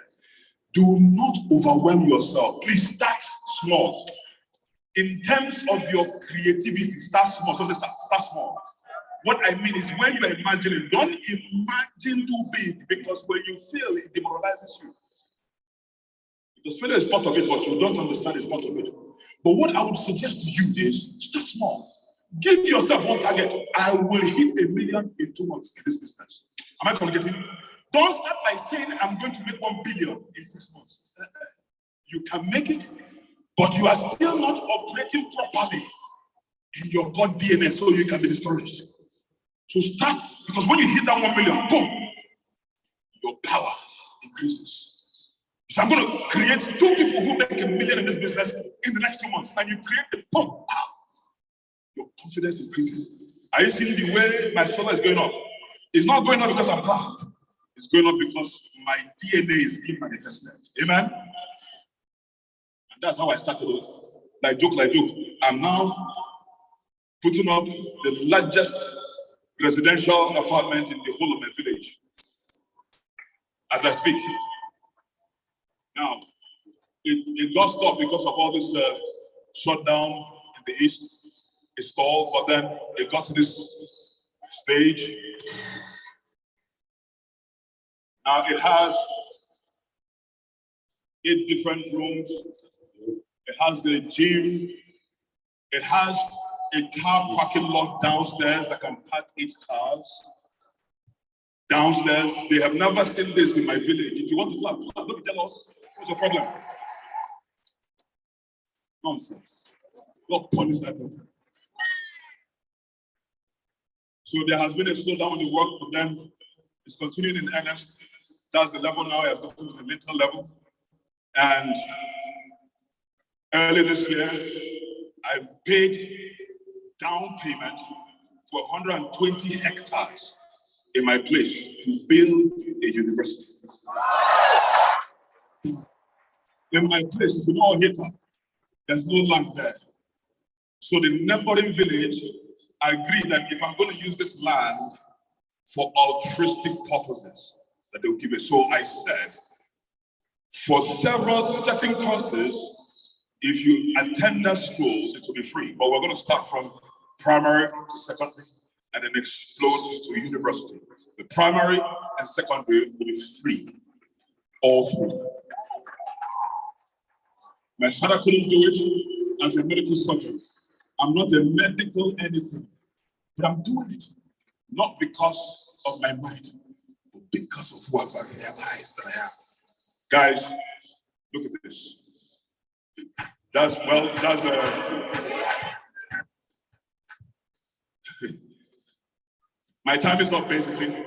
Do not overwhelm yourself. Please start small. In terms of your creativity, start small. So start small. What I mean is when you are imagining, don't imagine too big because when you fail, it demoralizes you. Because failure is part of it, but you don't understand it's part of it. But what I would suggest to you is start small. Give yourself one target. I will hit 1 million in 2 months in this business. Am I communicating? Don't start by saying I'm going to make 1 billion in 6 months. You can make it, but you are still not operating properly in your God DNA, so you can be discouraged. So start, because when you hit that 1 million, boom, your power increases. So I'm going to create 2 people who make 1 million in this business in the next 2 months, and you create the boom, your confidence increases. Are you seeing the way my shoulder is going up? It's not going up because I'm proud. It's going up because my DNA is being manifested. Amen? And that's how I started it. Like joke. I'm now putting up the largest residential apartment in the whole of my village as I speak. Now, it got stopped because of all this shutdown in the east. It stalled, but then it got to this stage. Now it has 8 different rooms. It has a gym. It has a car parking lot downstairs that can park 8 cars. Downstairs, they have never seen this in my village. If you want to clap, don't be jealous. What's your problem? Nonsense. God punish that person. So there has been a slowdown in the work, but then it's continuing in earnest. That's the level now. It has gotten to the later level. And early this year, I paid down payment for 120 hectares in my place to build a university. In my place, if you know Hita, there's no land there. So the neighboring village agreed that if I'm going to use this land for altruistic purposes, that they'll give it. So I said, for several certain courses, if you attend that school, it will be free. But we're going to start from primary to secondary and then explode to university. The primary and secondary will be free, all free. My father couldn't do it as a medical surgeon. I'm not a medical anything, but I'm doing it not because of my mind, but because of who I've realized that I am. Guys, look at this. My time is up, basically.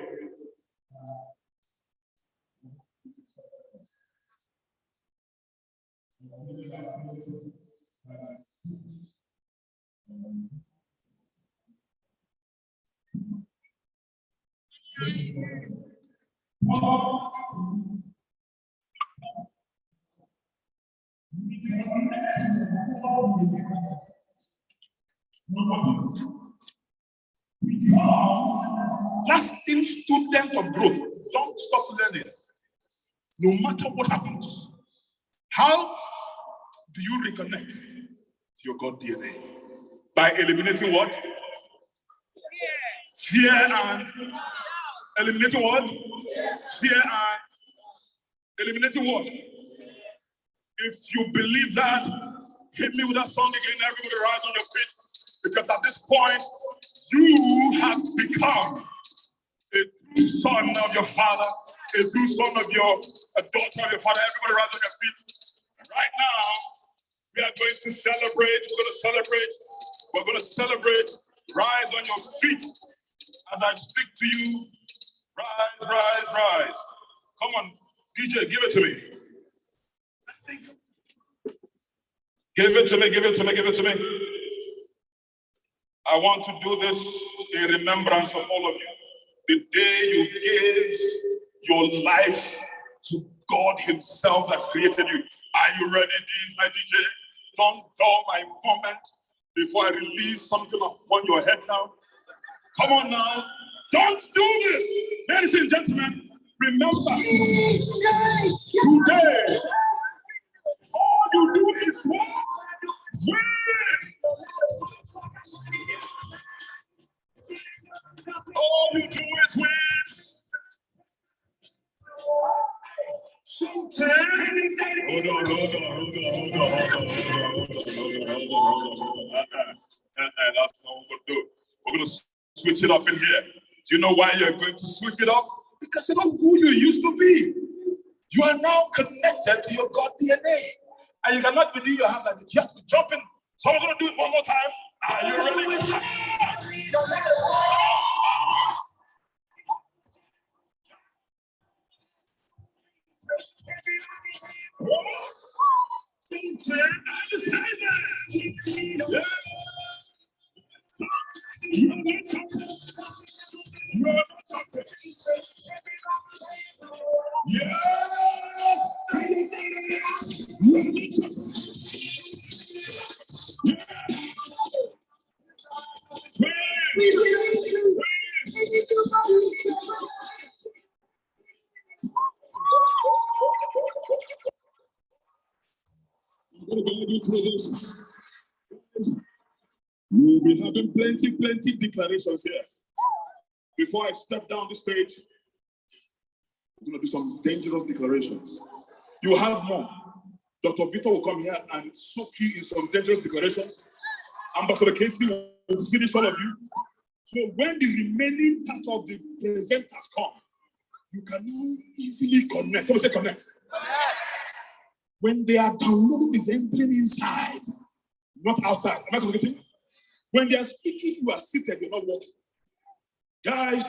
Lasting student of growth. Don't stop learning. No matter what happens. How do you reconnect to your God DNA? By eliminating what? Fear and eliminating what? Fear and eliminating what? If you believe that, hit me with that song again. Everybody rise on your feet. Because at this point, you have become a true son of your father, a true son of your daughter of your father. Everybody rise on your feet. And right now, we are going to celebrate. We're going to celebrate. We're going to celebrate. Rise on your feet as I speak to you. Rise, rise, rise. Come on, DJ, give it to me. Give it to me, give it to me, give it to me. I want to do this in remembrance of all of you. The day you gave your life to God himself that created you. Are you ready, my DJ? Don't dull my moment before I release something upon your head now. Come on now. Don't do this. Ladies and gentlemen, remember, today, all you do is what? Win. All you do is win. Hold on. That's not what we're going to do. We're going to switch it up in here. Do you know why you're going to switch it up? Because you know who you used to be. You are now connected to your God DNA. And you cannot believe you have that. You have to jump in. So I'm going to do it one more time. Are you ready? Yes! We'll be having plenty declarations here. Before I step down the stage, I'm going to do some dangerous declarations. You have more. Dr. Victor will come here and soak you in some dangerous declarations. Ambassador Casey will finish all of you. So when the remaining part of the presenters come, you can now easily connect. Someone say connect. When they are downloading, is entering inside, not outside. Am I communicating? When they are speaking, you are seated, you're not walking. Guys,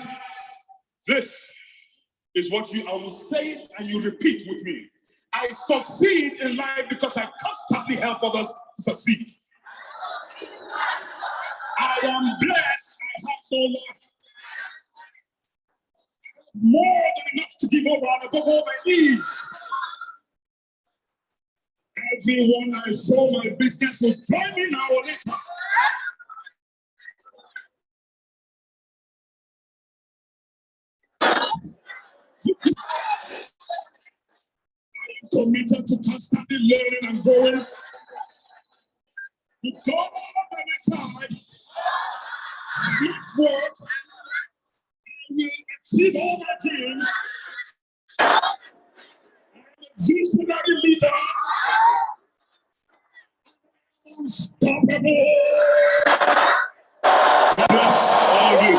this is what I will say it and you repeat with me. I succeed in life because I constantly help others to succeed. I am blessed, I have no lack. More than enough to give over and above all my needs. Everyone I saw my business will join me now or later. Committed to constantly learning and growing. With God by my side, sweet work, I will achieve all my dreams. I'm a visionary leader. Unstoppable. Bless all of you.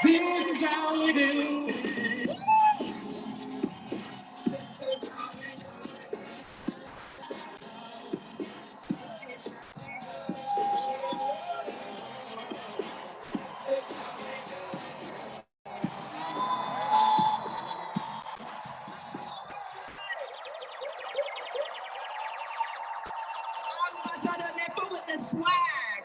This is how we do. swag.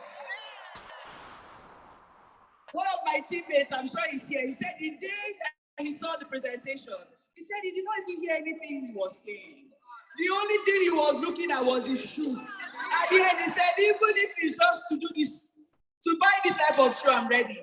One of my teammates, I'm sure he's here, he said the day that he saw the presentation, he said he did not even hear anything he was saying. The only thing he was looking at was his shoe. At the end, he said, even if it's just to do this, to buy this type of shoe, I'm ready.